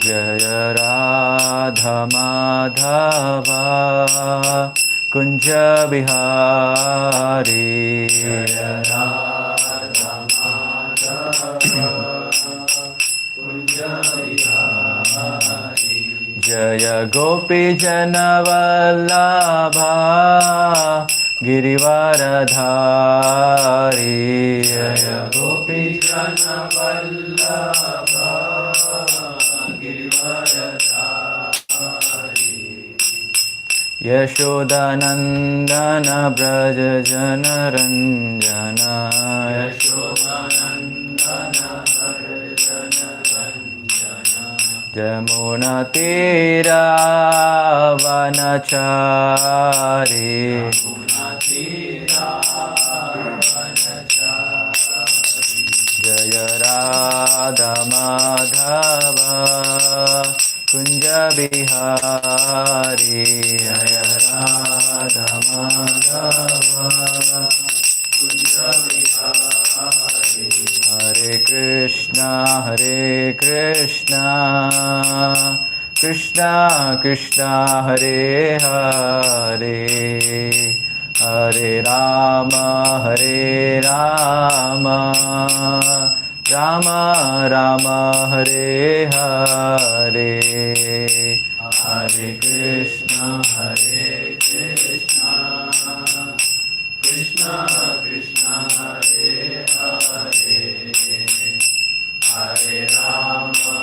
Jaya Radha Madhava Kunja Bihari. Jaya Radha Madhava Kunja Bihari. Jaya Gopi Jana Vallabha Girivaradhari. Jaya Gopi Jana Vallabha Girivaradhari. Yashodanandana Braja Jana Ranjana. Yashodanandana Braja Jana Ranjana. Jamuna Tira Vanachari. Jamuna Tira Vanachari. Jaya Radha Madhava Kunja Bihari. Jaya Radha Madhava Kunja Bihari. Hare Krishna Krishna Krishna Hare Hare Hare Rama Rama Rama Hare Hare. Hare Krishna Krishna Krishna Hare Hare Hare Rama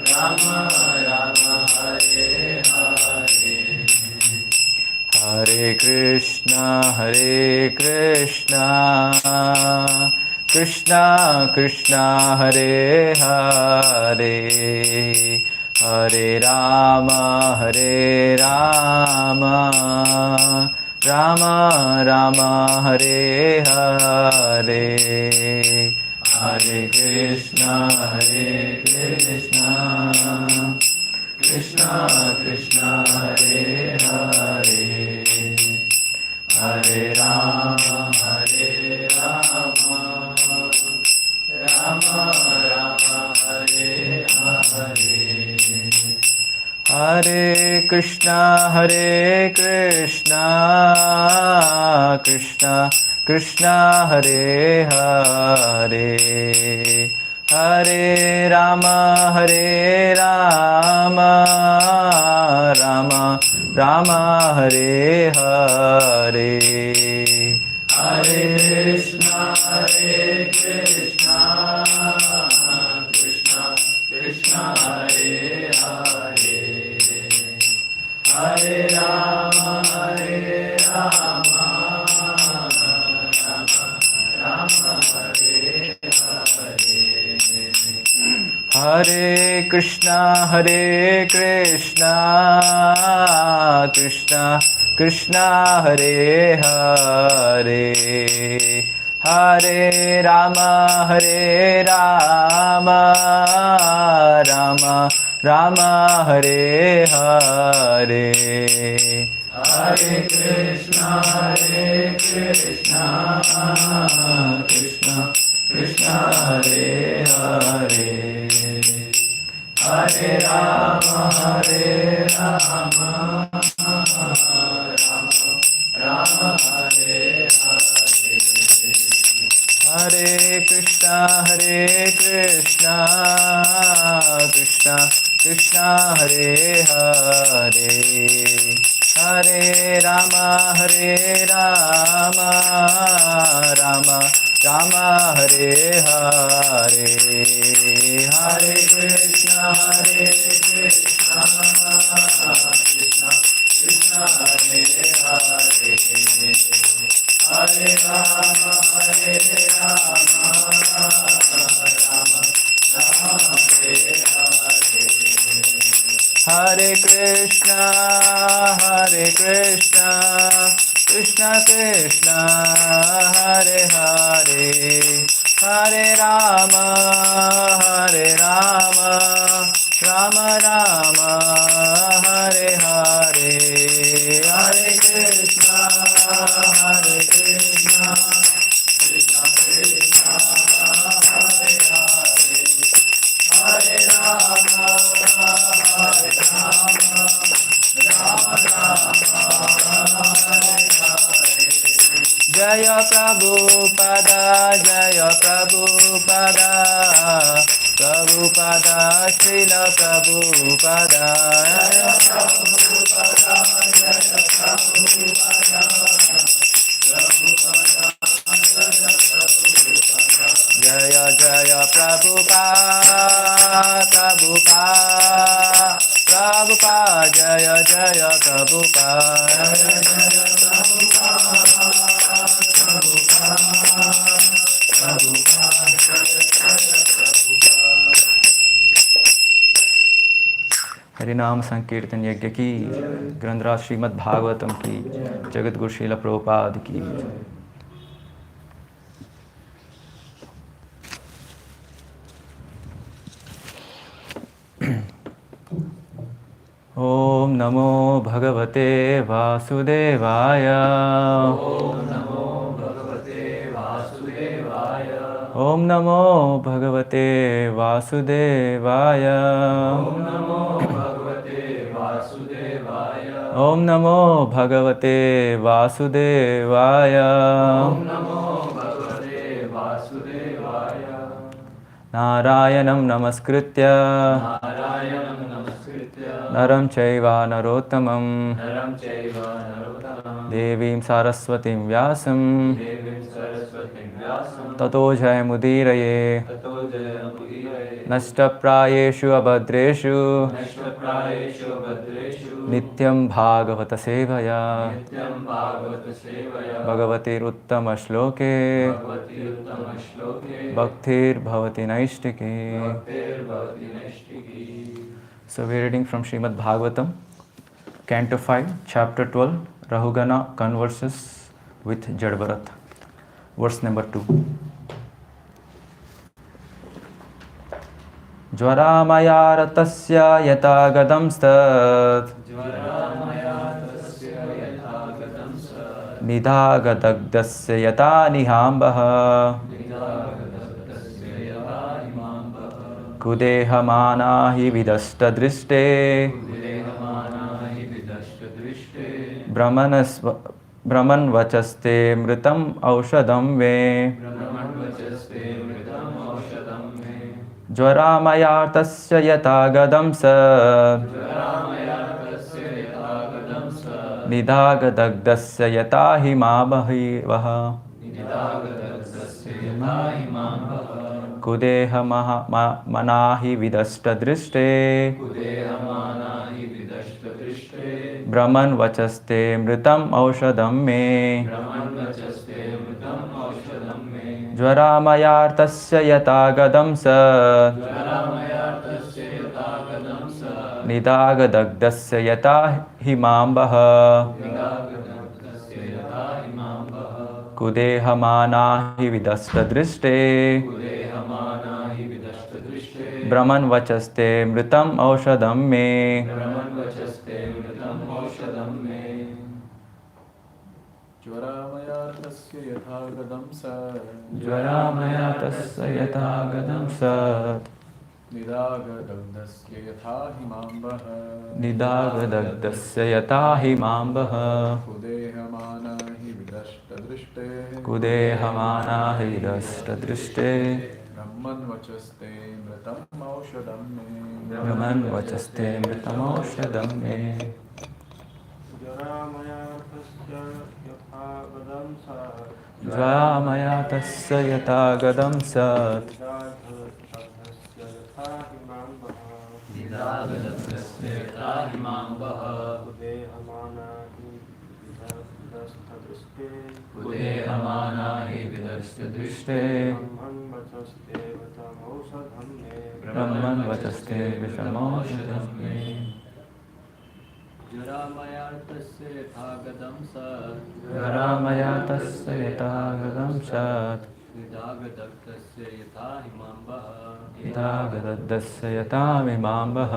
Rama Rama Hare Hare. Hare Krishna Krishna Krishna Hare Hare Hare Rama Rama Rama Hare Hare. Hare Krishna Krishna Krishna Hare Hare Hare Rama Rama Rama Hare Hare. Hare Krishna Krishna Krishna Hare Hare Hare Rama Rama Rama Hare Hare. Hare Krishna Krishna Krishna Hare Hare Hare Rama Rama Rama Hare Hare. Hare Krishna Krishna Krishna Hare Hare Hare Rama Rama Rama Hare Hare. Hare Krishna Krishna Krishna Hare Hare Hare Rama Rama Rama Hare Hare. Hare Krishna Krishna Krishna Hare Hare Hare Rama Rama Rama Hare Hare. Hare Krishna Krishna Krishna Hare Hare Hare Rama Rama Hare Hare. Hare Krishna Krishna Krishna Hare Hare Hare Rama Rama Rama Hare Hare. Hare Krishna Krishna Krishna Hare Hare Jaya Prabhupada, Jaya Prabhupada, Prabhupada, Srila Prabhupada, Jaya Prabhupada, Jaya Prabhupada, Prabhupada, Jaya Jaya Prabhupada, Prabhupada, Prabhupada, Jaya Jaya Prabhupada, Jaya Jaya हरिनाम संकीर्तन यज्ञ की, ग्रंथराज श्रीमद् भागवतम की, जगत गुरु श्रील प्रभुपाद की। ओम नमो भगवते वासुदेवाय। ओम नमो भगवते वासुदेवाय। ओम नमो भगवते वासुदेवाय। ओम नमो भगवते वासुदेवाय। ओम नमो भगवते वासुदेवाय। ओम नमो भगवते वासुदेवाय। नारायणं नमस्कृत्य नरं चैव नरोत्तमं देवीं सरस्वतीं व्यासं ततो जयमुदीरये। नष्टप्रायेषु अभद्रेषु नित्यं भागवत सेवया भगवतीरुत्तमश्लोके भक्तिर्भवति नैष्टिकी। So we are reading from Srimad Bhagavatam, Canto 5, Chapter 12, Rahugana converses with Jadbharat. Verse number 2. Jvaramaya ratasya yata gadam stat nidhagadagdasya yata nihambaha कुदेहमाना हि विदष्टदृष्टे भ्रमन्वचस्ते मृतम् औषधं वे। ज्वरामयार्तस्य यथा गदं स निधागदग्धस्य यथा हिमावहः कुदेहमनाहि विदष्टदृष्टे भ्रमन् वचस्ते मृतम् औषधं मे। ज्वरामयार्तस्य यथा गदं स निधागदग्धस्य यथा हिमाम्बः कुदेहमाना हि विदष्टदृष्टे भ्रमन् वचस्ते मृतम् औषधं मे। ज्वरामयातस्य यथा गदं सत् ज्वरामयातस्य यथा गदं सत् निदागदग्धस्य यथा हिमाम्बः निदागदग्धस्य यथा हिमाम्बः कुदेहमाना हि विदष्टदृष्टे कुदेहमाना हि विदष्टदृष्टे ब्रह्मन्वचस्ते मृतम् औषधं मे। ब्रह्मन्वचस्ते मृतमौषधं मे। ज्वरामयातस्य यथा गदं सत् निदागदग्धस्य यथा हिमाम्बः कुदेहमाना हि विदष्टदृष्टे ब्रह्मन्वचस्ते मृतमौषधं मे। ज्वरामयार्तस्य यथा गदं सत् ज्वरामयातस्य यथा गदं सत् निदागदग्धस्य यथा हिमाम्बः निदागदग्धस्य यथा हिमाम्बः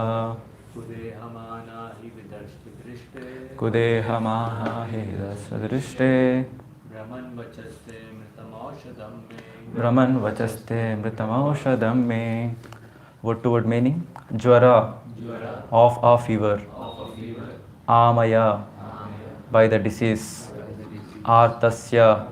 कुदेहमाना हि विदष्टदृष्टे कुदेहमाना हि विदष्टदृष्टे भ्रमन्वचस्ते मृतमौषधं मे। भ्रमन्वचस्ते मृतमौषधं मे. Word to word meaning: Jwara, of a fever. Amaya, by the disease. Artasya,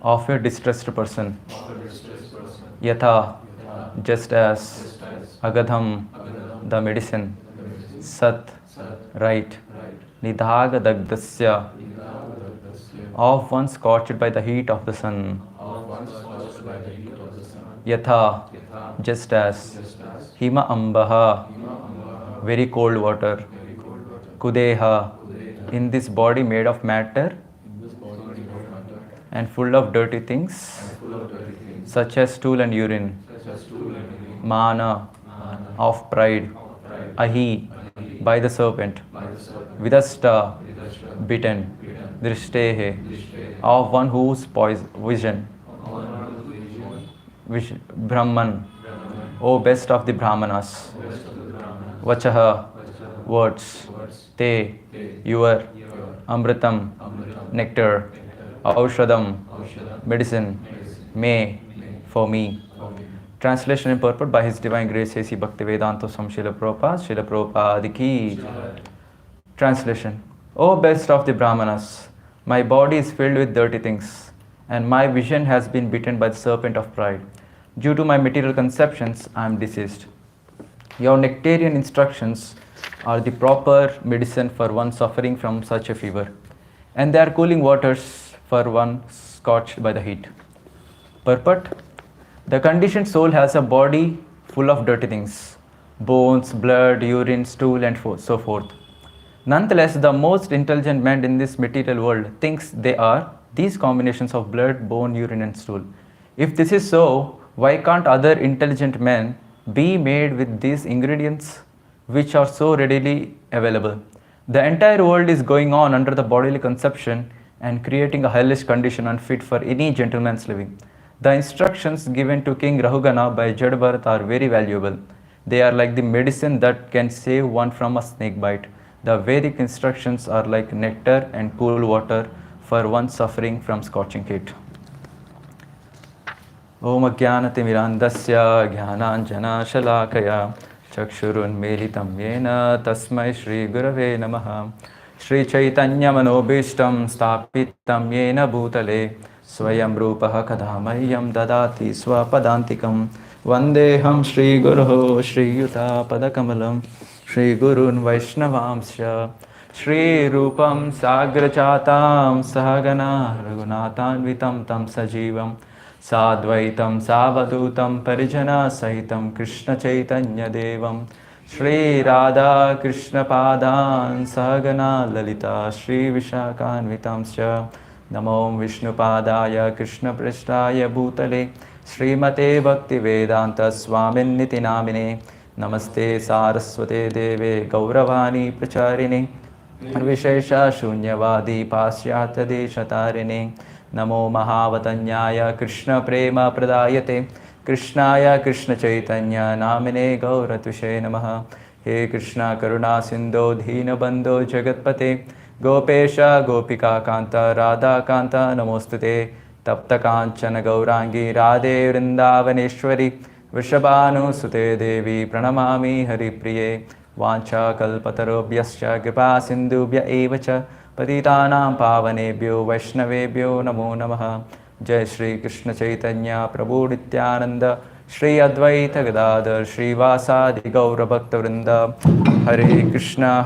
of a distressed person. of a distressed person. Yatha, Yatha, just as just as Agadham, Agadam, the medicine, the medicine, Sat, Sat, right, right, Nidhagadagdasya, Nidhagadagdasya, of one scorched by the heat of the sun. of one scorched by the heat of the sun. Yatha, Yatha, just as just as Hima Ambaha, Hima Ambaha, very cold water, very cold water. Kudeha, Kudeha, in this body made of matter in this body made of matter, and full of dirty things, and full of dirty things, such as stool and urine. such as stool and urine, Mana, Mana, of pride, of pride, Ahi, Ahi, by the serpent, by the serpent, Vidasta, Vidashta, bitten, bitten, Drishtehe, Drishte, of one whose vision, of one whose vision, Brahman, Brahman, O best of the Brahmanas, best of the Brahmanas, Vachaha, Vachaha, words, words, Te, Te, your, your, Amritam, Amritam, nectar, nectar, Aushadam, Aushadam, medicine, medicine, May, May, for me. for me. Translation and purport by His Divine Grace A.C. Bhaktivedanta Swami Srila Prabhupada, Srila Prabhupada ki. Charan. Translation. O best of the Brahmanas, my body is filled with dirty things, and my vision has been bitten by the serpent of pride. Due to my material conceptions, I am deceased. Your nectarian instructions are the proper medicine for one suffering from such a fever, and they are cooling waters for one scorched by the heat. Purport. The conditioned soul has a body full of dirty things, bones, blood, urine, stool, and so forth. Nonetheless, the most intelligent man in this material world thinks they are these combinations of blood, bone, urine, and stool. If this is so, why can't other intelligent men be made with these ingredients which are so readily available? The entire world is going on under the bodily conception and creating a hellish condition unfit for any gentleman's living. The instructions given to King Rahugana by Jadbharat are very valuable. They are like the medicine that can save one from a snake bite. The Vedic instructions are like nectar and cool water for one suffering from scorching heat. Om Ajnanatimirandasya Jnananjana Shalakaya Chakshurunmilitam Yena Tasmai Shri Gurave Namaha Shri Chaitanya Manobishtam Stapitam Yena Bhutale Swayam Rupaha Kadhamayam Dadati Swapadantikam Vandeham Shri Guruho Shri Yuta Padakamalam Shri Gurun Vaishnavamsya Shri Rupam Sagrachatam Sahagana Raghunathanvitam Tam Sajivam Sadvaitam Savadutam Parijana Sahitam Krishna Chaitanya Devam Shri Radha Krishna Padan Sahagana Lalita Shri Vishakhanvitamsya Namo Vishnu Padaya Krishna Prishtaya Bhutale Srimate Bhakti Vedanta Swamin Niti Namine Namaste Saraswate Deve Gauravani Pracharini Vishesha Shunyavadi Pasyatya Deshatarine Namo Mahavatanyaya Krishna Prema Pradayate Krishnaya Krishna Chaitanya Namine Gauratushe Namaha He Krishna Karuna Sindho Dheena Bandho Jagatpate Gopesha Gopika Kanta Radha Kanta Namostute Tapta Kanchana Gaurangi Radhe Vrindavaneshwari Vrishabhanu Sute Devi Pranamami Hari Priye Vancha Kalpatarobhyascha Kripa Sindhubhya Evacha Patitanam Pavanebhyo Vaishnavebhyo Namo Namaha Jai Shri Krishna Chaitanya Prabhu Nityananda Shri Advaita Gadadhar Shri Vasadi Gaura Bhakta Vrinda Hare Krishna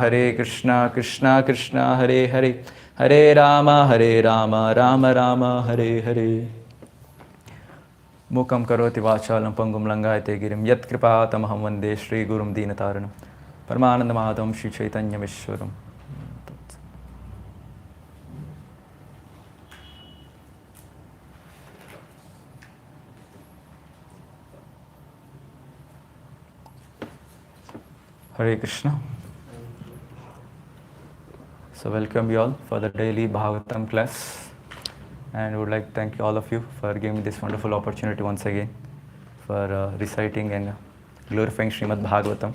Krishna Krishna Hare Hare Hare Rama Rama Rama Hare Hare Mukam karoti vachalam pangum langayate girim yat kripa tamaham vande Shri Gurum Deenataranam Paramananda Madhavam Shri Chaitanya Vishwaram. Hare Krishna. So welcome you all for the daily Bhagavatam class, and would like to thank all of you for giving me this wonderful opportunity once again for reciting and glorifying Srimad Bhagavatam.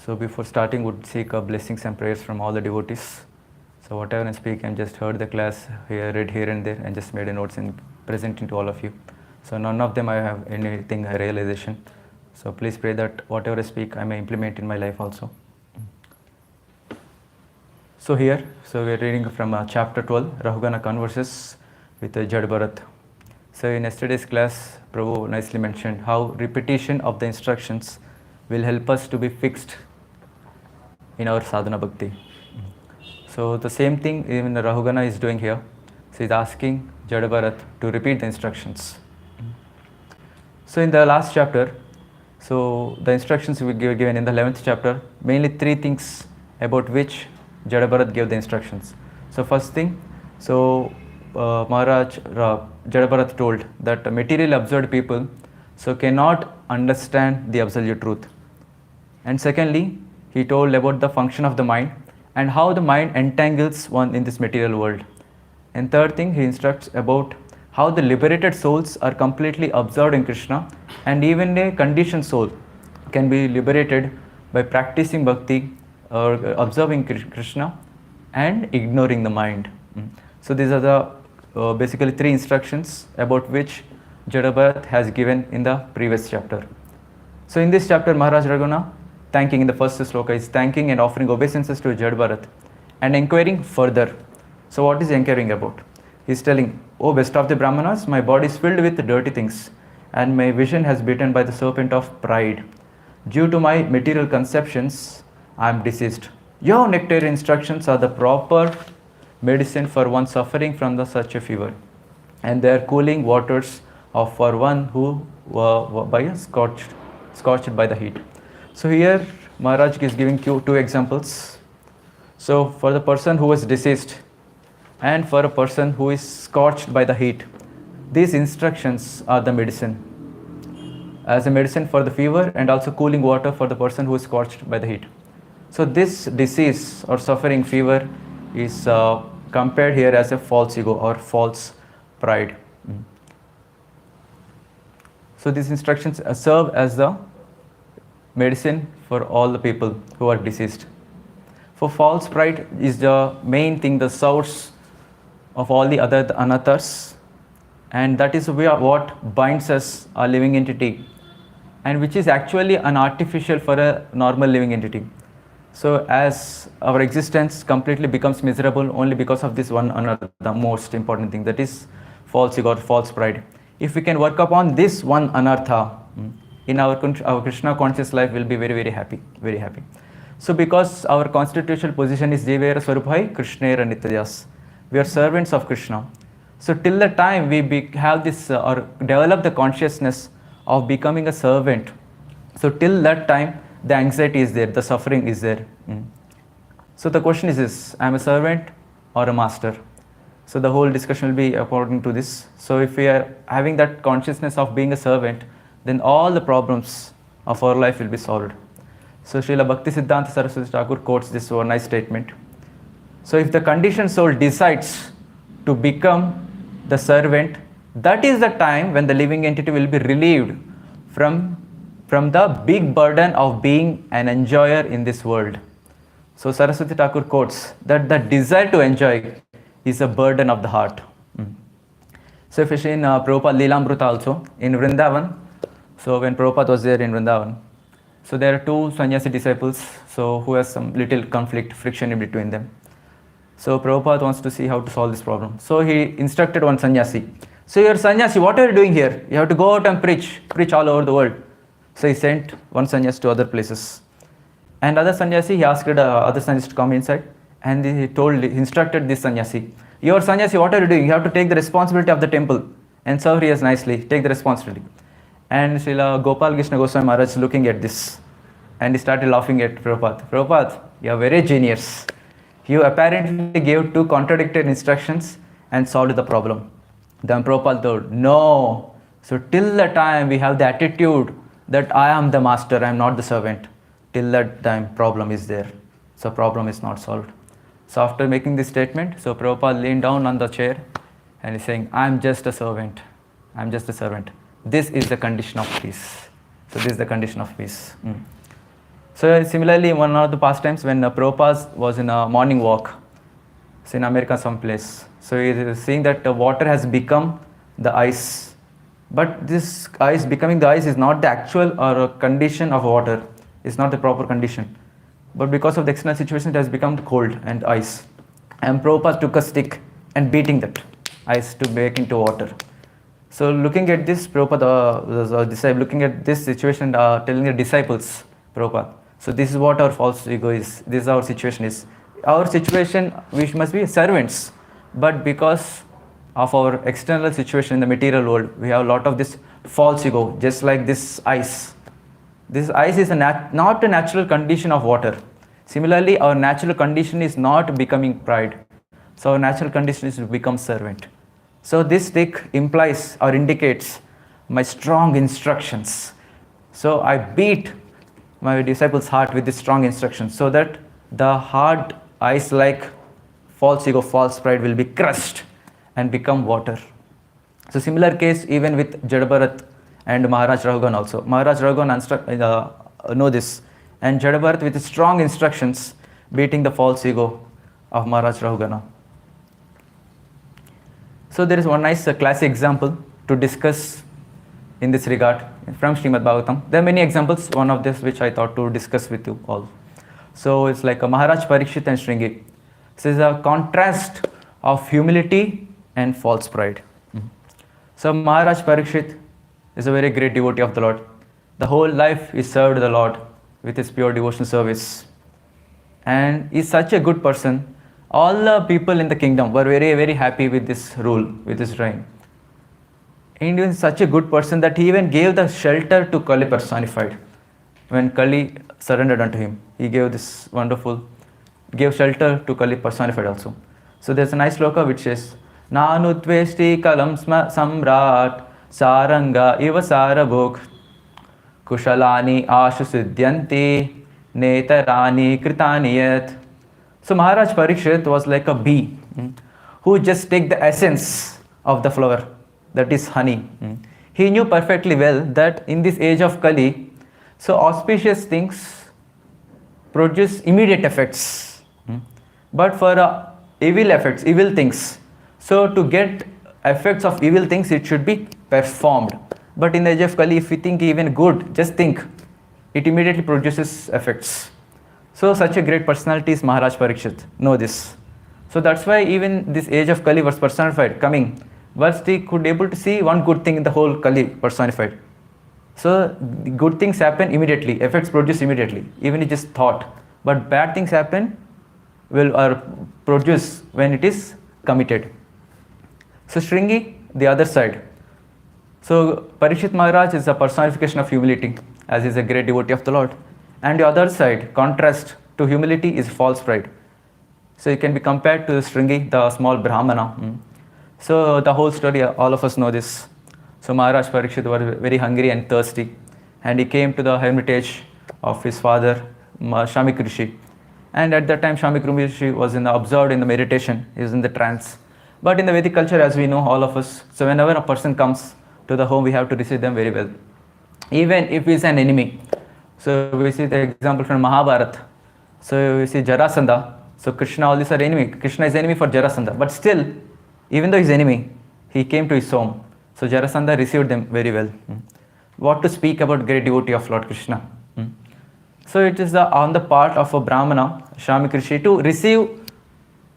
So before starting, would seek blessings and prayers from all the devotees. So whatever I speak, I just heard the class here, read here and there, and just made a notes and presenting to all of you. So none of them I have anything realization. So please pray that whatever I speak, I may implement in my life also. So here, we are reading from chapter 12, Rahugana converses with Jad Bharat. So in yesterday's class, Prabhu nicely mentioned how repetition of the instructions will help us to be fixed in our sadhana bhakti. So the same thing even Rahugana is doing here. So he's asking Jad Bharat to repeat the instructions. So in the last chapter, so the instructions we were given in the 11th chapter, mainly three things about which Jad Bharat gave the instructions. So first thing, so Maharaj Jad Bharat told that materially observed people so cannot understand the absolute truth. And secondly, he told about the function of the mind and how the mind entangles one in this material world. And third thing, he instructs about how the liberated souls are completely absorbed in Krishna, and even a conditioned soul can be liberated by practicing bhakti or observing Krishna and ignoring the mind. So these are the basically three instructions about which Jad Bharat has given in the previous chapter. So in this chapter, Maharaj Raguna, thanking in the first sloka, is thanking and offering obeisances to Jad Bharat and inquiring further. So what is he inquiring about? He is telling, "O best of the Brahmanas, my body is filled with dirty things and my vision has bitten by the serpent of pride. Due to my material conceptions, I am deceased. Your nectarian instructions are the proper medicine for one suffering from such a fever, and they are cooling waters for one who scorched by the heat." So here Maharaj is giving two examples. So for the person who is deceased and for a person who is scorched by the heat, these instructions are the medicine, as a medicine for the fever and also cooling water for the person who is scorched by the heat. So this disease or suffering, fever, is compared here as a false ego or false pride. So these instructions serve as the medicine for all the people who are deceased. For false pride is the main thing, the source of all the other anathas, and that is what binds us, a living entity, and which is actually an artificial for a normal living entity. So as our existence completely becomes miserable only because of this one another, the most important thing, that is false ego or false pride. If we can work upon this one anartha, in our Krishna conscious life, will be very, very happy, very happy. So because our constitutional position is Jivera Swarubhai Krishnera Nityadas, we are servants of Krishna. So till the time we have this or develop the consciousness of becoming a servant, so till that time the anxiety is there, the suffering is there. So the question is this: I am a servant or a master? So the whole discussion will be according to this. So if we are having that consciousness of being a servant, then all the problems of our life will be solved. So Srila Bhakti Siddhanta Saraswati Thakur quotes this one nice statement. So if the conditioned soul decides to become the servant, that is the time when the living entity will be relieved from the big burden of being an enjoyer in this world. So Saraswati Thakur quotes that the desire to enjoy is a burden of the heart. So if you see in Prabhupada Leelamrita also, in Vrindavan, so when Prabhupada was there in Vrindavan, so there are two sannyasi disciples, so who has some little conflict, friction in between them. So Prabhupada wants to see how to solve this problem. So he instructed one sannyasi. So you're sannyasi, what are you doing here? You have to go out and preach all over the world. So he sent one sannyasi to other places. And other sannyasi, he asked other sannyasi to come inside. And he instructed this sannyasi, "You're sannyasi, what are you doing? You have to take the responsibility of the temple and serve here nicely, take the responsibility." And Srila Gopal Krishna Goswami Maharaj is looking at this. And he started laughing at Prabhupada. "Prabhupada, you are very genius. You apparently gave two contradictory instructions and solved the problem." Then Prabhupada told, "No. So till the time we have the attitude that I am the master, I am not the servant, till that time problem is there. So problem is not solved." So after making this statement, so Prabhupada leaned down on the chair and he's saying, "I am just a servant. I am just a servant. This is the condition of peace." So this is the condition of peace. So similarly, one of the pastimes when Prabhupada was in a morning walk, so in America someplace, so he is seeing that the water has become the ice. But this ice, becoming the ice, is not the actual or a condition of water. It's not the proper condition. But because of the external situation, it has become cold and ice. And Prabhupada took a stick and beating that. ice to make into water. So looking at this, Prabhupada, looking at this situation, telling the disciples, Prabhupada, so this is what our false ego is. This is our situation is. Our situation, we must be servants, but because of our external situation in the material world, we have a lot of this false ego, just like this ice. This ice is not a natural condition of water. Similarly, our natural condition is not becoming pride. So our natural condition is to become servant. So this stick implies or indicates my strong instructions. So I beat my disciples' heart with this strong instructions so that the hard ice like false ego, false pride will be crushed and become water. So similar case even with Jadabharat and Maharaj Raghugan also. Maharaj Raghugan know this, and Jadabharat with strong instructions beating the false ego of Maharaj Rahugana. So there is one nice classic example to discuss in this regard from Srimad Bhagavatam. There are many examples, one of this which I thought to discuss with you all. So it's like a Maharaj Parikshit and Shringi. This is a contrast of humility and false pride. So Maharaj Parikshit is a very great devotee of the Lord. The whole life he served the Lord with his pure devotional service. And he's such a good person. All the people in the kingdom were very, very happy with this rule, with this reign. And he was such a good person that he even gave the shelter to Kali personified. When Kali surrendered unto him, he gave this wonderful, gave shelter to Kali personified also. So there's a nice sloka which says, Nanu tvesti kalam samrat saranga iva sarabhok kushalani ashu siddhyanti netarani kritaniyat. So Maharaj Parikshit was like a bee who just take the essence of the flower, that is honey. He knew perfectly well that in this age of Kali, so auspicious things produce immediate effects. But for evil effects, evil things, so to get effects of evil things, it should be performed. But in the age of Kali, if we think even good, just think, it immediately produces effects. So such a great personality is Maharaj Parikshit. Know this. So that's why even this age of Kali was personified, coming. But he could able to see one good thing in the whole Kali personified. So good things happen immediately, effects produce immediately, even it is thought. But bad things happen or produce when it is committed. So Shringi, the other side. So Parikshit Maharaj is a personification of humility, as he is a great devotee of the Lord. And the other side, contrast to humility, is false pride. So it can be compared to Shringi, the small Brahmana. So the whole story, all of us know this. So Maharaj Parikshit was very hungry and thirsty, and he came to the hermitage of his father, Shamik Rishi. And at that time, Shamik Rishi was observed in the meditation, he was in the trance. But in the Vedic culture, as we know, all of us, so whenever a person comes to the home, we have to receive them very well. Even if he is an enemy. So we see the example from Mahabharata. So we see Jarasandha. So Krishna, all these are enemy. Krishna is enemy for Jarasandha. But still, even though he is enemy, he came to his home. So Jarasandha received them very well. What to speak about great devotee of Lord Krishna. So it is on the part of a Brahmana, Shamik Rishi, to receive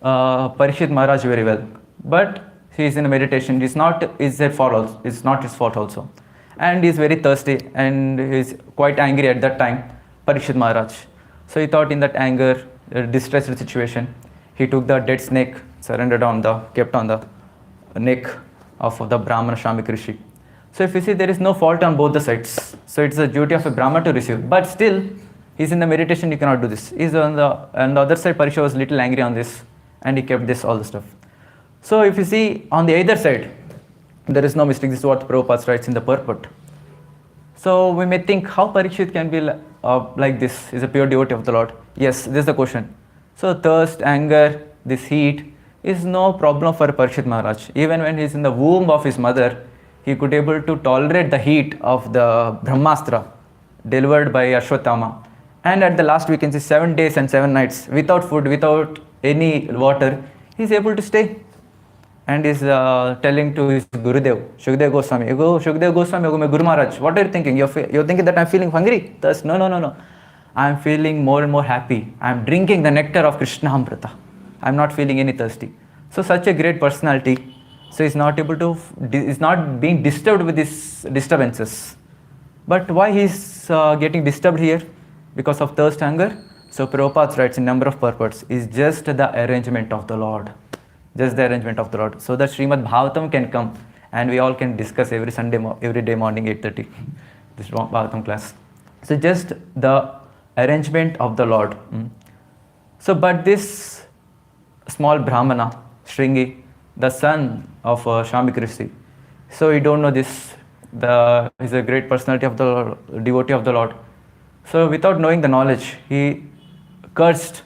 Parikshit Maharaj very well. But he is in a meditation. It's not his fault. It's not his fault also. And he is very thirsty and he is quite angry at that time, Parikshit Maharaj. So he thought in that anger, distressed situation, he took the dead snake, kept on the neck of the Brahmana Shamik Rishi. So if you see, there is no fault on both the sides. So it's the duty of a Brahmana to receive. But still, he's in the meditation, you cannot do this. He's on the other side, Parikshit was little angry on this and he kept this, all the stuff. So if you see, on the other side, there is no mistake. This is what Prabhupada writes in the purport. So we may think how Parikshit can be like this, is a pure devotee of the Lord. Yes, this is the question. So thirst, anger, this heat is no problem for Parikshit Maharaj. Even when he is in the womb of his mother, he could able to tolerate the heat of the Brahmastra delivered by Ashwatthama. And at the last we can see 7 days and 7 nights without food, without any water, he is able to stay. And is telling to his Gurudev, Shukdev Goswami, Shukdev Goswami, Guru Maharaj, what are you thinking? You're thinking that I'm feeling hungry? Thus, no. I'm feeling more and more happy. I'm drinking the nectar of Krishna Amrita. I'm not feeling any thirsty. So such a great personality So he's not able to, he's not being disturbed with these disturbances. But why he's getting disturbed here? Because of thirst, hunger. So Prabhupada writes in number of purports, is just the arrangement of the Lord. Just the arrangement of the Lord. So that Srimad Bhagavatam can come and we all can discuss every Sunday, every day morning 8:30, this Bhagavatam class. So just the arrangement of the Lord. So but this small Brahmana, Shringi, the son of Shami Krishi, so you don't know this, he's a great personality of the devotee of the Lord. So without knowing the knowledge, he cursed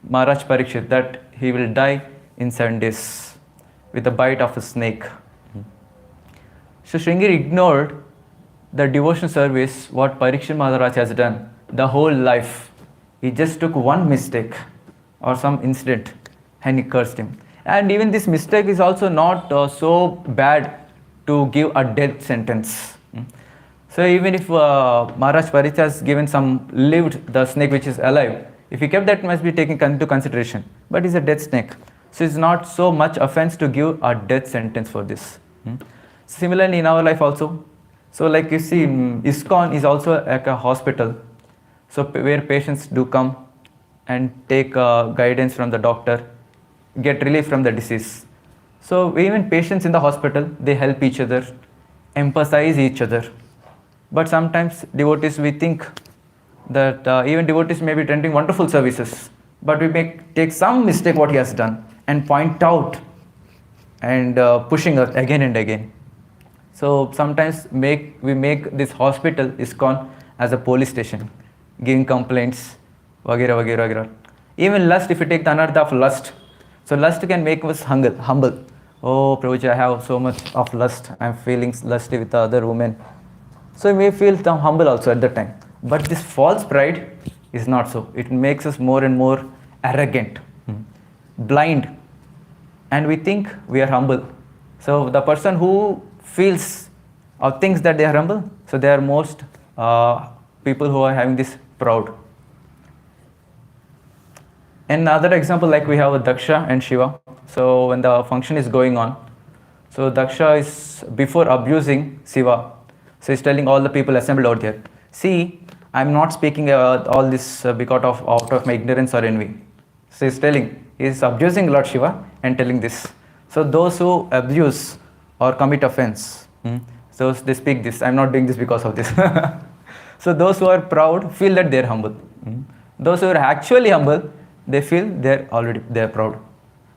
Maharaj Parikshit that he will die in 7 days with a bite of a snake. So Shringi ignored the devotion service what Parikshit Maharaj has done the whole life. He just took one mistake or some incident and he cursed him. And even this mistake is also not so bad to give a death sentence. So even if Maharaj Parikshit has given some lived the snake which is alive, if he kept that must be taken into consideration. But it's a dead snake. So it's not so much offense to give a death sentence for this. Similarly in our life also. So like you see, ISKCON is also like a hospital. So where patients do come and take guidance from the doctor, get relief from the disease. So even patients in the hospital, they help each other, emphasize each other. But sometimes devotees, we think that even devotees may be rendering wonderful services, but we may take some mistake what he has done and point out and pushing us again and again. So sometimes we make this hospital ISKCON as a police station, giving complaints, vagera, vagera, vagera. Even lust, if you take the anartha of lust, so lust can make us humble. Oh, Prabhuji, I have so much of lust. I'm feeling lusty with the other women. So you may feel humble also at that time. But this false pride is not so. It makes us more and more arrogant, blind, and we think we are humble. So the person who feels or thinks that they are humble, so they are most people who are having this proud. Another example, like we have Daksha and Shiva. So when the function is going on, so Daksha is before abusing Shiva. So he's telling all the people assembled out there, see, I'm not speaking all this because of out of my ignorance or envy. So he's abusing Lord Shiva and telling this. So those who abuse or commit offense, so they speak this, I'm not doing this because of this. So those who are proud feel that they're humble. Those who are actually humble, they feel they're proud.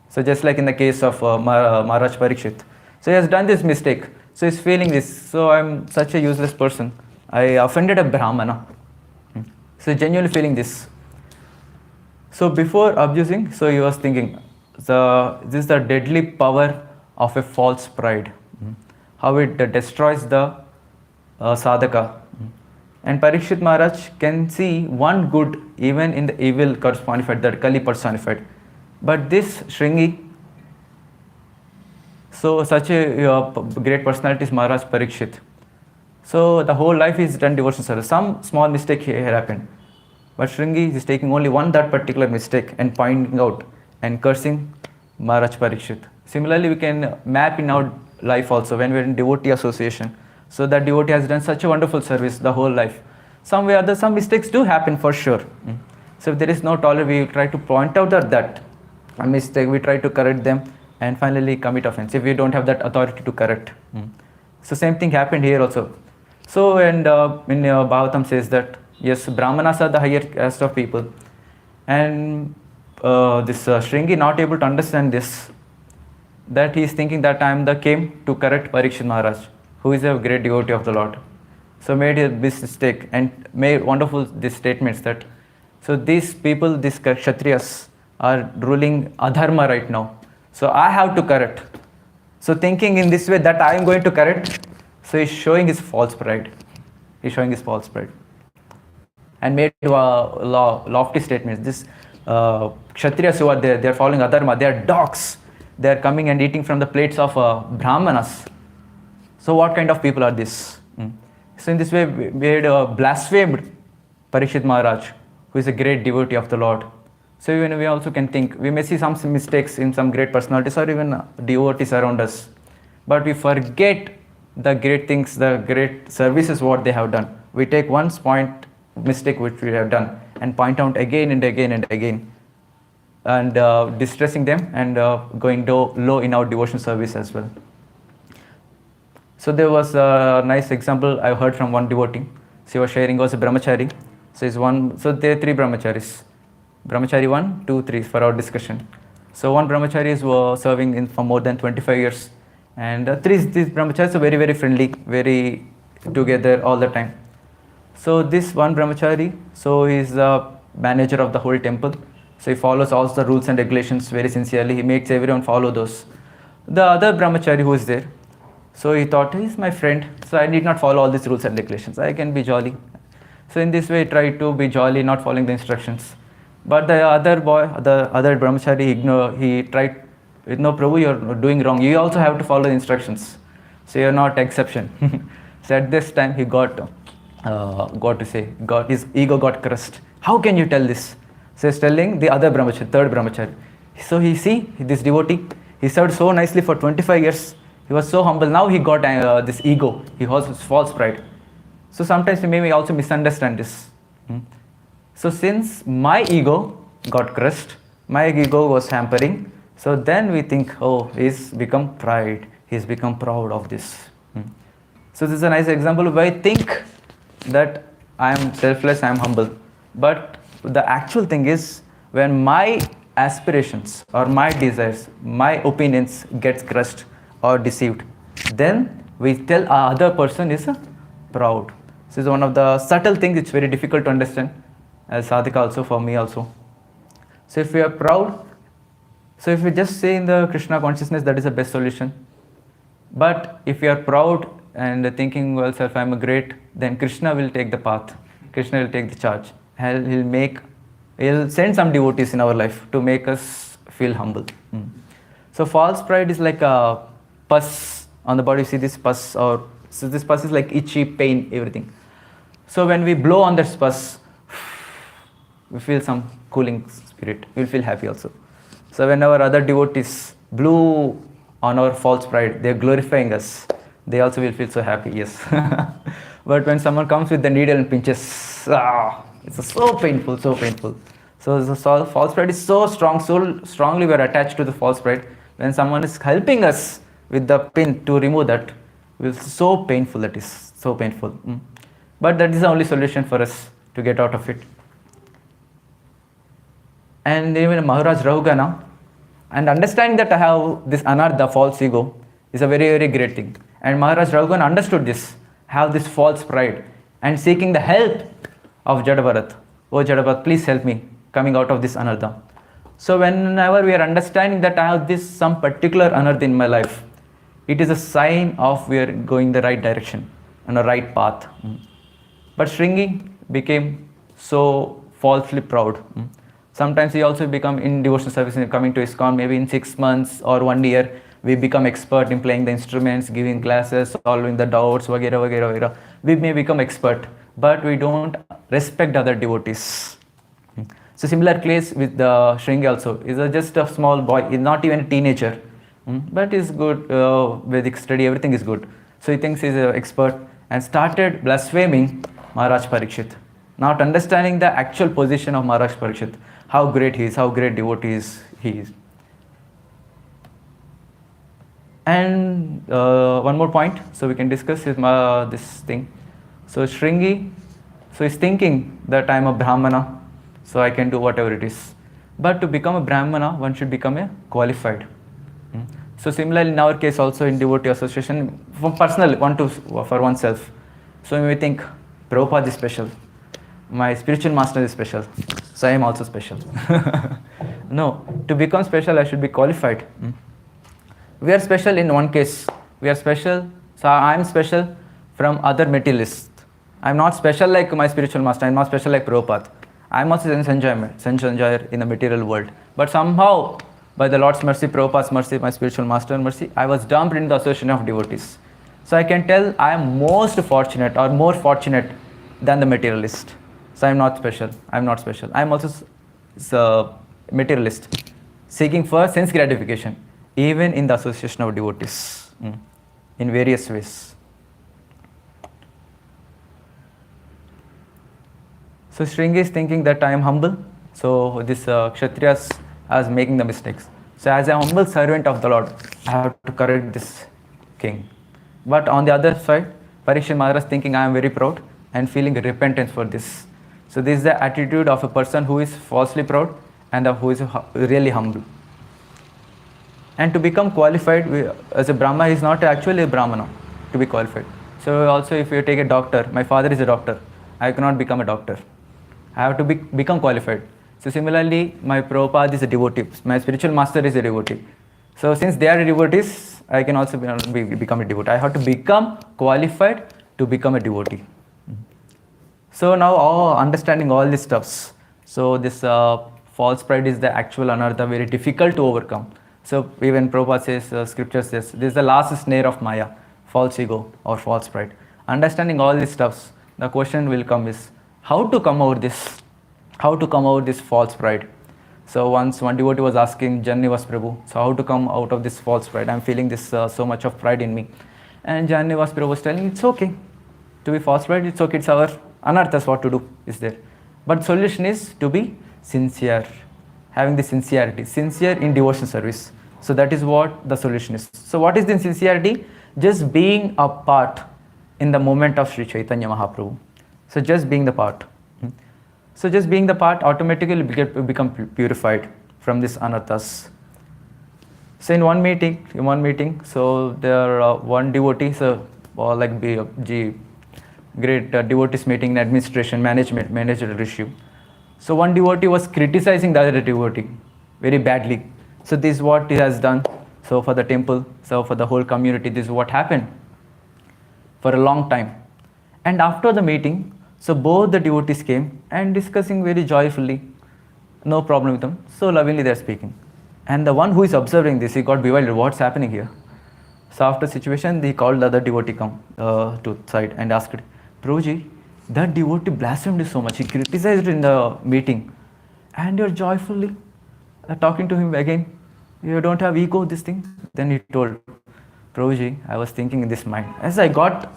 So just like in the case of Maharaj Parikshit. So he has done this mistake. So he's feeling this, so I'm such a useless person. I offended a Brahmana. So genuinely feeling this. So before abusing, so he was thinking, this is the deadly power of a false pride. How it destroys the sadhaka. And Parikshit Maharaj can see one good even in the evil personified, that Kali personified. But this Shringi, so such a great personality is Maharaj Parikshit. So the whole life is done devotion service. Some small mistake here happened. But Shringi is taking only that particular mistake and pointing out and cursing Maharaj Parikshit. Similarly, we can map in our life also when we are in devotee association. So that devotee has done such a wonderful service the whole life. Some way or other, some mistakes do happen for sure. So if there is no tolerance, we try to point out that a mistake, we try to correct them and finally commit offense if we don't have that authority to correct. So same thing happened here also. So and in Bhagavatam says that yes, Brahmanas are the higher caste of people, and this Shringi not able to understand this, that he is thinking that I am the came to correct Parikshit Maharaj, who is a great devotee of the Lord. So made a big mistake and made wonderful these statements that so these people, these Kshatriyas are ruling adharma right now. So I have to correct. So thinking in this way that I am going to correct, so he's showing his false pride. He's showing his false pride. And made lofty statements. This Kshatriyas who are there, they are following adharma, they are dogs. They are coming and eating from the plates of Brahmanas. So what kind of people are this? So in this way, we made blasphemed Parikshit Maharaj, who is a great devotee of the Lord. So even we also can think, we may see some mistakes in some great personalities or even devotees around us. but we forget the great things, the great services what they have done. We take one point mistake which we have done and point out again and again and again, and distressing them and going low in our devotion service as well. So there was a nice example I heard from one devotee. She was sharing, was a brahmachari. So there are three brahmacharis. Brahmachari 1, 2, 3 for our discussion. So one brahmachari is serving for more than 25 years. And these brahmacharis are very, very friendly, very together all the time. So this one brahmachari, so he is the manager of the whole temple. So he follows all the rules and regulations very sincerely. He makes everyone follow those. The other brahmachari who is there, so he thought, he's my friend, so I need not follow all these rules and regulations. I can be jolly. So in this way, he tried to be jolly, not following the instructions. But the other brahmachari, he tried, no, Prabhu, you're doing wrong. You also have to follow the instructions. So you're not exception. So at this time, he his ego got crushed. How can you tell this? So he's telling the other brahmachari, third brahmachari. So this devotee, he served so nicely for 25 years. He was so humble. Now he got this ego. He has false pride. So sometimes we may also misunderstand this. So since my ego got crushed, my ego was hampering, so then we think, oh, he's become pride. He's become proud of this. So this is a nice example where I think that I am selfless, I am humble. But the actual thing is, when my aspirations or my desires, my opinions gets crushed or deceived, then we tell other person is proud. This is one of the subtle things. It's very difficult to understand as sadhaka also, for me also. So if we are proud, so if we just say in the Krishna consciousness, that is the best solution. But if we are proud and thinking, well, self, I am great, then Krishna will take the path. Krishna will take the charge. He'll send some devotees in our life to make us feel humble. So false pride is like a pus on the body. You see this pus, so this pus is like itchy, pain, everything. So when we blow on that pus, we feel some cooling spirit. We'll feel happy also. So when our other devotees blow on our false pride, they're glorifying us. They also will feel so happy, yes. But when someone comes with the needle and pinches, it's so painful, so painful. So the false pride is so strong, so strongly we are attached to the false pride. When someone is helping us with the pin to remove that, it's so painful, that is so painful. But that is the only solution for us to get out of it. And even Maharaj Rahugana, and understanding that I have this anartha, false ego, is a very, very great thing. And Maharaj Rahugana understood this, have this false pride, and seeking the help of Jadabharat. Oh Jadabharat, please help me coming out of this anartha. So whenever we are understanding that I have this some particular anartha in my life, it is a sign of we are going the right direction, on a right path. But Shringi became so falsely proud. Sometimes we also become in devotional service, coming to ISKCON, maybe in 6 months or 1 year, we become expert in playing the instruments, giving classes, solving the doubts, vagera, vagera, vagera. We may become expert, but we don't respect other devotees. So similar case with the Shringi also. He's just a small boy, he's not even a teenager, but he's good, Vedic study, everything is good. So he thinks he's an expert and started blaspheming Maharaj Parikshit, not understanding the actual position of Maharaj Parikshit, how great he is, how great devotee he is. And one more point, so we can discuss is this thing. So Shringi, so he's thinking that I'm a Brahmana, so I can do whatever it is. But to become a Brahmana, one should become a qualified. So similarly in our case also in devotee association, from personal, for oneself. So when we think, Prabhupada is special, my spiritual master is special, so I am also special. No, to become special I should be qualified. We are special in one case, we are special, so I am special from other materialists. I am not special like my spiritual master, I am not special like Prabhupada. I am also sense enjoyer in the material world. But somehow, by the Lord's mercy, Prabhupada's mercy, my spiritual master mercy, I was dumped in the association of devotees. So I can tell I am most fortunate or more fortunate than the materialist. So I am not special. I am not special. I am also materialist, seeking for sense gratification, even in the association of devotees. in various ways. So Shringi is thinking that I am humble. So this Kshatriyas are making the mistakes. So as a humble servant of the Lord, I have to correct this king. But on the other side, Parikshit Maharaj thinking I am very proud and feeling repentance for this. So this is the attitude of a person who is falsely proud and who is really humble. And to become qualified as a Brahma, he is not actually a Brahmana to be qualified. So also if you take a doctor, my father is a doctor, I cannot become a doctor. I have to become qualified. So similarly, my Prabhupada is a devotee, my spiritual master is a devotee. So since they are devotees, I can also become a devotee. I have to become qualified to become a devotee. So now understanding all these stuffs. So this false pride is the actual anartha, very difficult to overcome. So even Prabhupada says, scripture says, this is the last snare of Maya, false ego or false pride. Understanding all these stuffs, the question will come is, how to come over this? How to come over this false pride? So once one devotee was asking Janivas Prabhu, so how to come out of this false pride? I'm feeling this so much of pride in me. And Janivas Prabhu was telling, it's okay. To be false pride, it's okay. It's our anarthas, what to do is there. But solution is to be sincere. Having the sincerity, sincere in devotion service. So that is what the solution is. So what is the sincerity? Just being a part in the moment of Sri Chaitanya Mahaprabhu. So just being the part. So just being the part automatically become purified from this anarthas. So in one meeting, so there are one devotee, so like great devotees meeting in administration, managerial issue. So one devotee was criticizing the other devotee very badly. So this is what he has done. So for the temple, so for the whole community, this is what happened for a long time. And after the meeting, so both the devotees came and discussing very joyfully, no problem with them. So lovingly they are speaking. And the one who is observing this, he got bewildered. What's happening here? So after situation, they called the other devotee to side and asked, Prabhuji, that devotee blasphemed you so much. He criticized in the meeting. And you're joyfully talking to him again. You don't have ego, this thing. Then he told, Prabhuji, I was thinking in this mind. As I got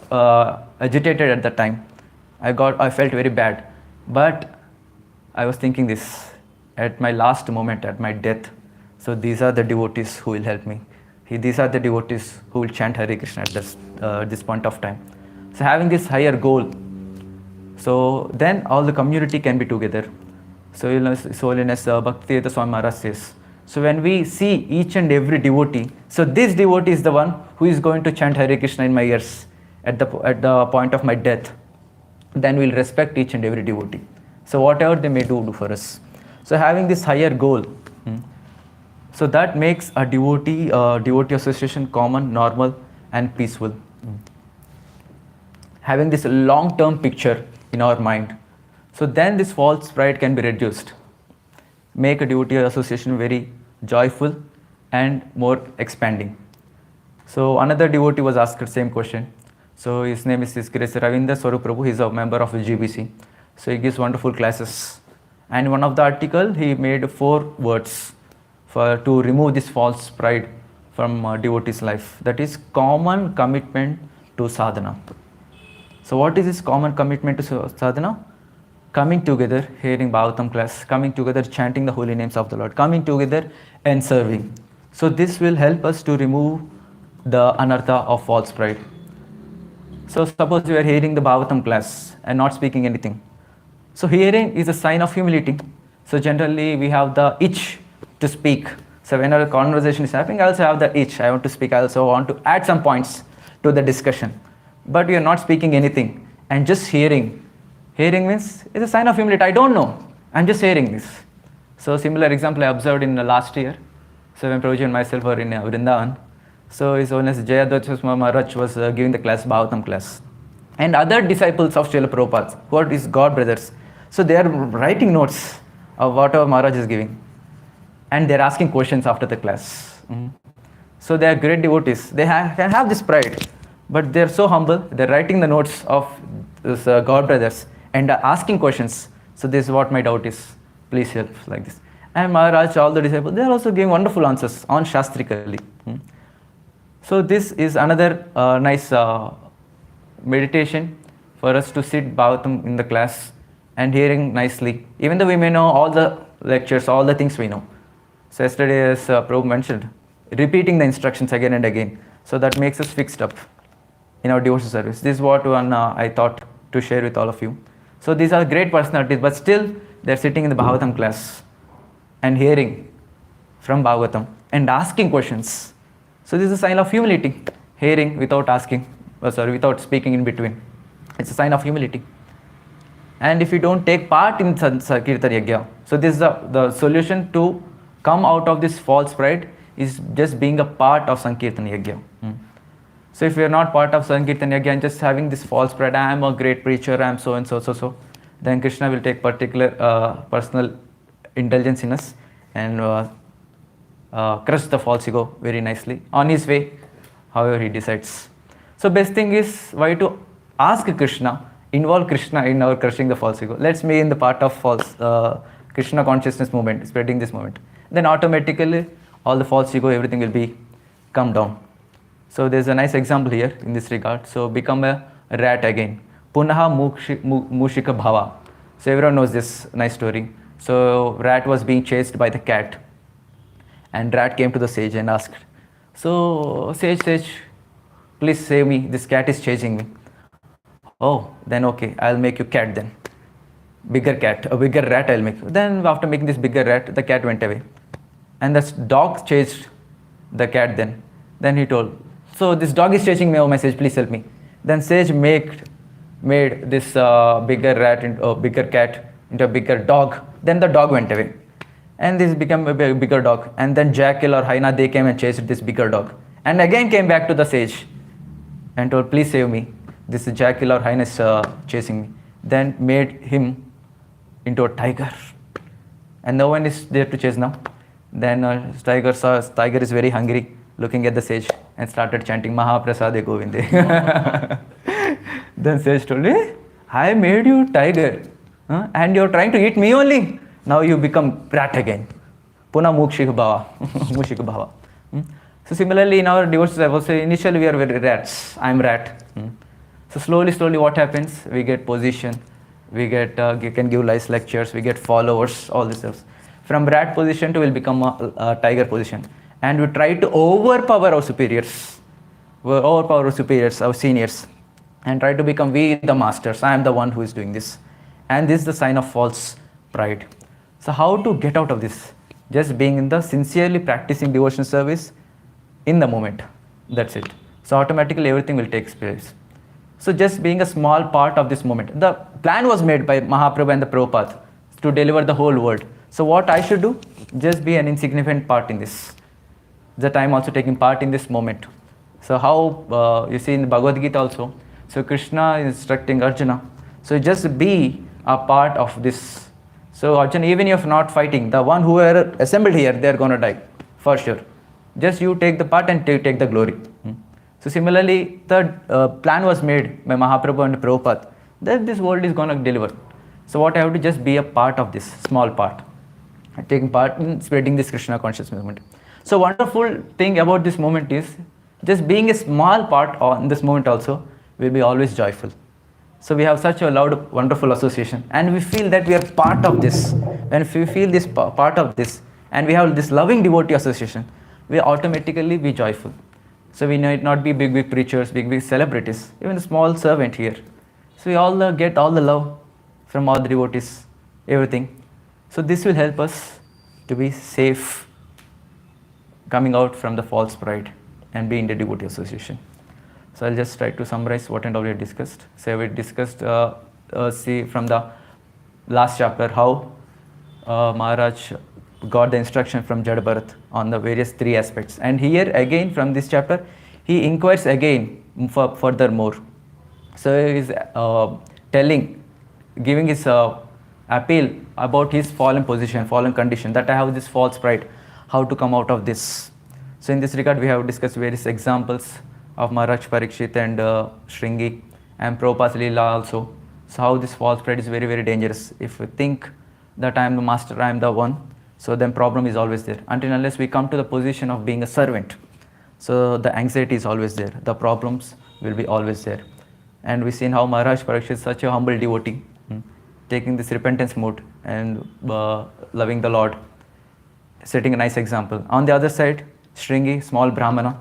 agitated at that time, I felt very bad. But I was thinking this, at my last moment, at my death. So these are the devotees who will help me. These are the devotees who will chant Hare Krishna at this point of time. So having this higher goal, so then all the community can be together. So Holiness Bhakti Tirtha Swami Maharaj says, so when we see each and every devotee, so this devotee is the one who is going to chant Hare Krishna in my ears at the point of my death, then we'll respect each and every devotee. So whatever they may do for us. So having this higher goal, so that makes a devotee association common, normal and peaceful. Having this long-term picture in our mind. So then this false pride can be reduced. Make a devotee association very joyful and more expanding. So another devotee was asked the same question. So his name is Ravindra Swarup Prabhu. He is a member of the GBC. So he gives wonderful classes. And one of the article, he made 4 words to remove this false pride from devotee's life. That is common commitment to sadhana. So what is this common commitment to sadhana? Coming together, hearing Bhagavatam class, coming together, chanting the holy names of the Lord, coming together and serving. So this will help us to remove the anartha of false pride. So suppose we are hearing the Bhagavatam class and not speaking anything. So hearing is a sign of humility. So generally we have the itch to speak. So when a conversation is happening, I also have the itch. I want to speak. I also want to add some points to the discussion. But we are not speaking anything and just hearing. Hearing means it's a sign of humility. I don't know. I'm just hearing this. So similar example I observed in the last year. So when Prabhuji and myself were in Vrindavan. So His Holiness Jayadvaja Maharaj was giving the class, Bhagavatam class. And other disciples of Srila Prabhupada, who are his god brothers. So they are writing notes of whatever Maharaj is giving. And they're asking questions after the class. So they are great devotees. They can have this pride. But they're so humble. They're writing the notes of these god brothers and asking questions. So this is what my doubt is. Please help, like this. And Maharaj, all the disciples, they are also giving wonderful answers on Shastrically. So this is another nice meditation for us to sit Bhagavatam in the class and hearing nicely. Even though we may know all the lectures, all the things we know. So yesterday, as Prabhu mentioned, repeating the instructions again and again. So that makes us fixed up in our devotional service. This is what one I thought to share with all of you. So these are great personalities, but still they're sitting in the Bhagavatam class and hearing from Bhagavatam and asking questions. So this is a sign of humility, hearing without asking, without speaking in between. It's a sign of humility. And if you don't take part in Sankirtan Yajna, so this is the solution to come out of this false pride is just being a part of Sankirtan Yajna. So if you are not part of Sankirtan Yajna and just having this false pride, I am a great preacher, I am so and so, then Krishna will take particular personal indulgence in us and crush the false ego very nicely on his way, however he decides. So best thing is why to ask Krishna, involve Krishna in our crushing the false ego. Let's be in the part of false Krishna consciousness movement, spreading this movement. Then automatically all the false ego, everything will be come down. So there's a nice example here in this regard. So become a rat again. Punaha mushika bhava. So everyone knows this nice story. So rat was being chased by the cat. And rat came to the sage and asked, so sage, please save me. This cat is chasing me. Oh, then okay, I'll make you cat then. Bigger cat, a bigger rat I'll make you. Then after making this bigger rat, the cat went away. And the dog chased the cat then. Then he told, so this dog is chasing me, oh my sage, please help me. Then sage made this bigger rat into a bigger cat into a bigger dog. Then the dog went away. And this became a bigger dog. And then jackal or hyena, they came and chased this bigger dog. And again came back to the sage and told, please save me. This jackal or hyena is chasing me. Then made him into a tiger. And no one is there to chase now. Then tiger is very hungry, looking at the sage and started chanting Mahaprasade Govinde. Then sage told, hey, I made you tiger and you're trying to eat me only. Now you become rat again. Puna mukshika bhava. So similarly in our devotions, I will say initially we are very rats. I'm rat. So slowly what happens? We get position, we can give nice lectures, we get followers, all this stuff. From rat position to will become a tiger position. And we try to overpower our superiors, our seniors, and try to become we the masters. I am the one who is doing this. And this is the sign of false pride. So how to get out of this? Just being in the sincerely practicing devotion service in the moment. That's it. So automatically everything will take place. So just being a small part of this moment. The plan was made by Mahaprabhu and the Prabhupada to deliver the whole world. So what I should do? Just be an insignificant part in this. That I am also taking part in this moment. So how, you see in the Bhagavad Gita also, so Krishna is instructing Arjuna. So just be a part of this. So Arjuna, even if not fighting, the one who are assembled here, they are going to die, for sure. Just you take the part and take the glory. So similarly, the plan was made by Mahaprabhu and Prabhupada that this world is going to deliver. So what I have to just be a part of this, small part, taking part in spreading this Krishna conscious movement. So wonderful thing about this moment is just being a small part on this moment also will be always joyful. So we have such a loud, wonderful association, and we feel that we are part of this. When we feel this part of this, and we have this loving devotee association, we automatically be joyful. So we need not be big preachers, big celebrities, even a small servant here. So we all get all the love from all the devotees, everything. So this will help us to be safe, coming out from the false pride and be in the devotee association. So I'll just try to summarize what and all we have discussed. So we discussed, see from the last chapter how Maharaj got the instruction from Jada Bharat on the various three aspects. And here again from this chapter, he inquires again furthermore. So he is giving his appeal about his fallen position, fallen condition, that I have this false pride, how to come out of this. So in this regard, we have discussed various examples of Maharaj Parikshit and Shringi and Prabhupada's Leela also. So how this false pride is very, very dangerous. If we think that I am the master, I am the one, so then problem is always there. Until unless we come to the position of being a servant. So the anxiety is always there, the problems will be always there. And we seen how Maharaj Parikshit is such a humble devotee, taking this repentance mode and loving the Lord, setting a nice example. On the other side, Shringi, small Brahmana,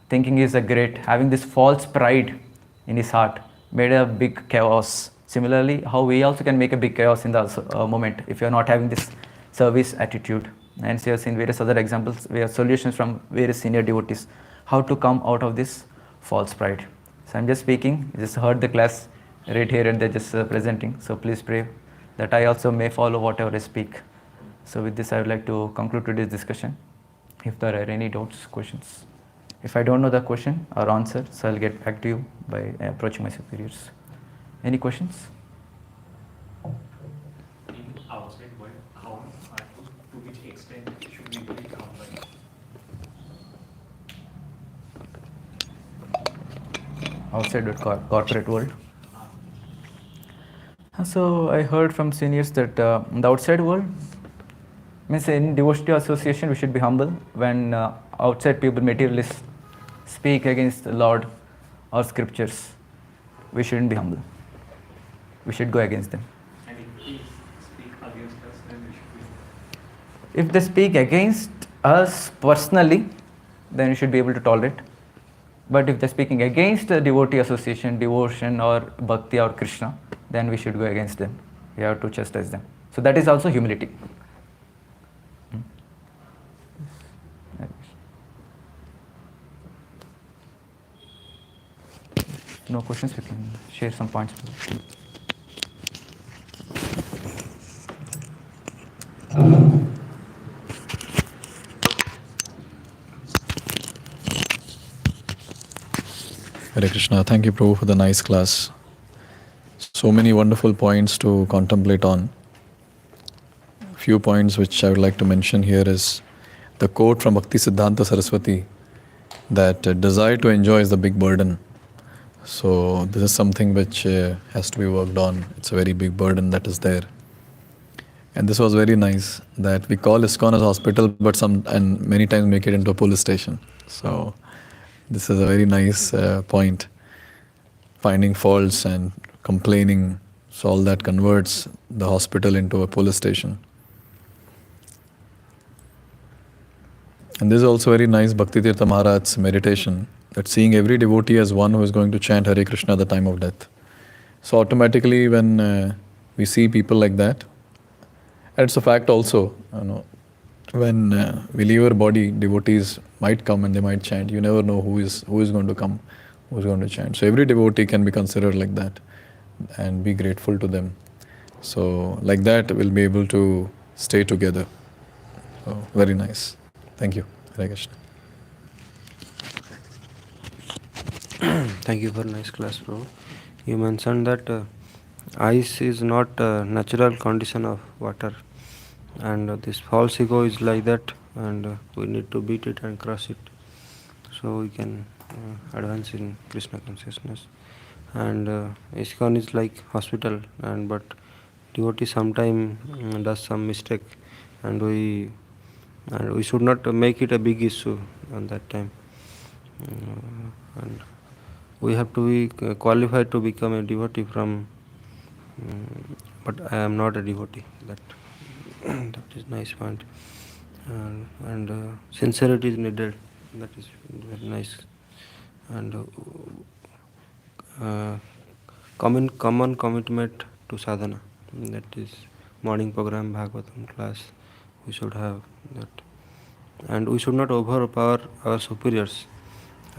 thinking he's a great, having this false pride in his heart, made a big chaos. Similarly, how we also can make a big chaos in the moment if you are not having this service attitude. And so you have seen various other examples, we have solutions from various senior devotees, how to come out of this false pride. So I'm just speaking, just heard the class right here and they're just presenting. So please pray that I also may follow whatever I speak. So with this, I would like to conclude today's discussion. If there are any doubts, questions. If I don't know the question or answer, so I'll get back to you by approaching my superiors. Any questions? In outside world, how to which extent should we be humble? Outside the corporate world. So I heard from seniors that in the outside world, means in devotee association we should be humble. When outside people, materialists, speak against the Lord or scriptures, we shouldn't be humble. We should go against them. And if they speak against us, then we should be. If they speak against us personally, then we should be able to tolerate. But if they're speaking against the devotee association, devotion or bhakti or Krishna, then we should go against them. We have to chastise them. So that is also humility. No questions, we can share some points. Hare Krishna. Thank you, Prabhu, for the nice class. So many wonderful points to contemplate on. Few points which I would like to mention here is the quote from Bhakti Siddhanta Saraswati that desire to enjoy is the big burden. So this is something which has to be worked on. It's a very big burden that is there. And this was very nice that we call ISKCON as hospital, but many times make it into a police station. So this is a very nice point. Finding faults and complaining, so all that converts the hospital into a police station. And this is also very nice Bhakti Tirtha Maharaj's meditation, that seeing every devotee as one who is going to chant Hare Krishna at the time of death. So automatically when we see people like that, and it's a fact also, when we leave our body, devotees might come and they might chant. You never know who is going to come, who is going to chant. So every devotee can be considered like that and be grateful to them. So like that we'll be able to stay together. So very nice. Thank you. Hare Krishna. Thank you for nice class, bro. You mentioned that ice is not a natural condition of water, and this false ego is like that, and we need to beat it and crush it, so we can advance in Krishna consciousness. And ISKCON is like hospital, but devotee sometime does some mistake, and we should not make it a big issue on that time. And we have to be qualified to become a devotee from, but I am not a devotee. That is nice point. And sincerity is needed. That is very nice. And common commitment to sadhana. That is morning program, Bhagavatam class. We should have that. And we should not overpower our superiors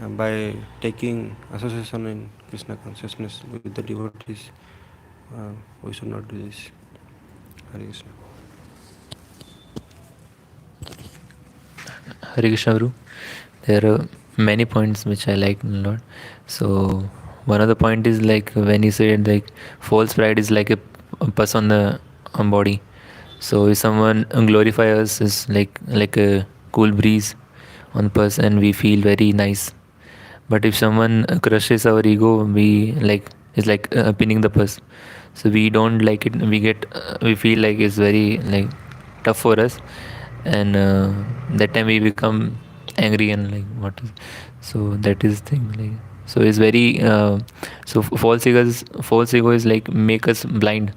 by taking association in Krishna consciousness with the devotees. We should not do this. Hare Krishna. Hare Krishna, Guru. There are many points which I like a lot. So one of the point is like when you said like false pride is like a pus on the body. So if someone glorify us is like a cool breeze on pus and we feel very nice. But if someone crushes our ego, we like it's like pinning the pus. So we don't like it. We feel like it's very like tough for us, and that time we become angry and like what is. So that is thing like. So it's very so false ego is like make us blind,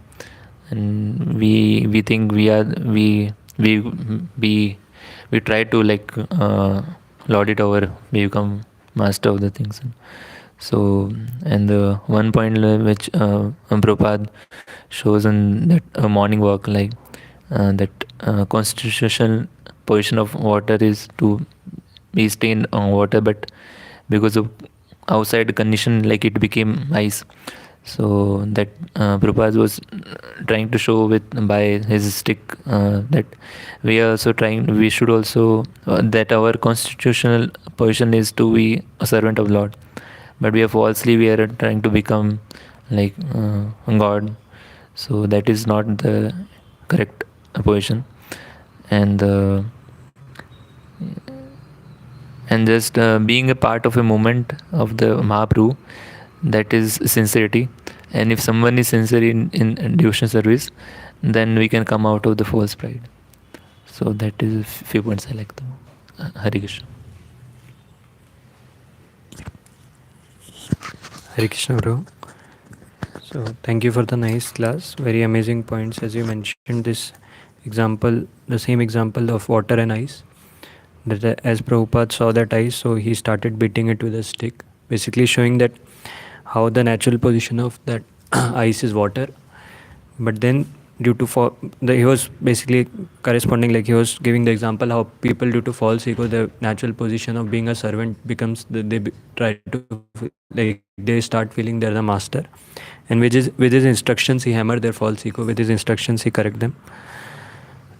and we think we we we try to like lord it over, we become master of the things. So, and the one point which Prabhupada shows in that morning walk, like that constitutional position of water is to be stained on water, but because of outside condition, like it became ice. So that Prabhupada was trying to show with by his stick that we are also trying. We should also that our constitutional position is to be a servant of Lord, but we are trying to become like God. So that is not the correct position. And and just being a part of a moment of the Mahaprabhu, that is sincerity. And if someone is sincere in devotion service, then we can come out of the false pride. So that is a few points I like to. Hare Krishna. Hare Krishna, bro. So thank you for the nice class. Very amazing points as you mentioned this example, the same example of water and ice. That as Prabhupada saw that ice, so he started beating it with a stick, basically showing that how the natural position of that ice is water. But then due to he was basically corresponding, like he was giving the example how people due to false ego, the natural position of being a servant becomes try to like they start feeling they're the master, and with his instructions he hammer their false ego, with his instructions he correct them.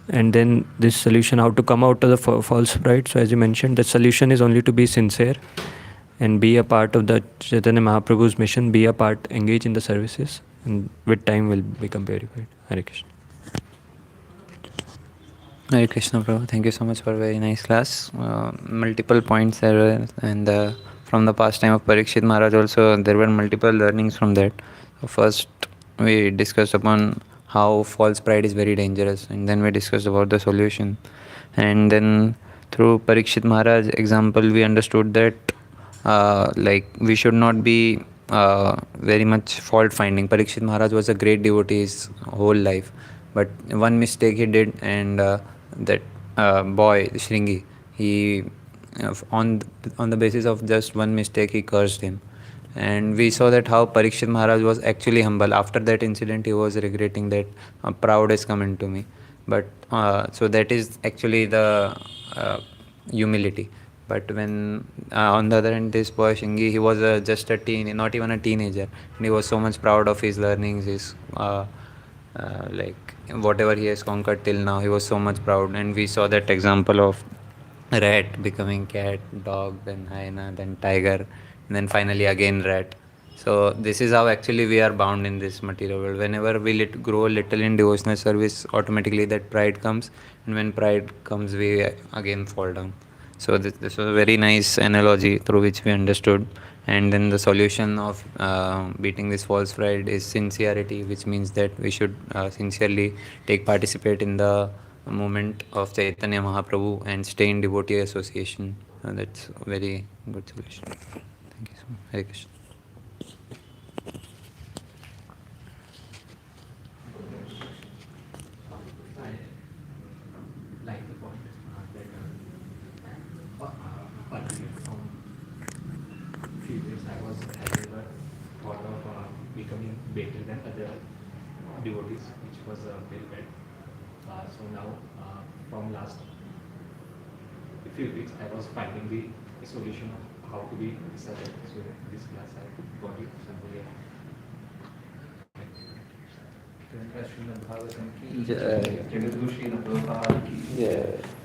And then this solution how to come out of the false pride. So as you mentioned, the solution is only to be sincere and be a part of the Chaitanya Mahaprabhu's mission, be a part, engage in the services, and with time will become purified. Hare Krishna. Hare Krishna, bro. Thank you so much for a very nice class. Multiple points there, and from the past time of Parikshit Maharaj also, there were multiple learnings from that. So first, we discussed upon how false pride is very dangerous, and then we discussed about the solution. And then through Parikshit Maharaj example, we understood that like we should not be very much fault finding. Parikshit Maharaj was a great devotee his whole life, but one mistake he did, and that boy Shringi, he on the basis of just one mistake he cursed him. And we saw that how Parikshit Maharaj was actually humble. After that incident, he was regretting that proud has come into me. But so that is actually the humility. But when on the other hand, this boy Shingi, he was just a teen, not even a teenager, and he was so much proud of his learnings, his like whatever he has conquered till now. He was so much proud, and we saw that example of rat becoming cat, dog, then hyena, then tiger, and then finally again rat. So this is how actually we are bound in this material world. Whenever we grow a little in devotional service, automatically that pride comes, and when pride comes, we again fall down. So this was a very nice analogy through which we understood. And then the solution of beating this false pride is sincerity, which means that we should sincerely participate in the movement of Chaitanya Mahaprabhu and stay in devotee association. That's a very good solution. Thank you so much. Hare Krishna. Like the point that from few years I was having a thought of becoming better than other devotees, which was very bad. So now, from last few weeks, I was finding the solution of how to be such a. So this class I got it somewhere. Jai.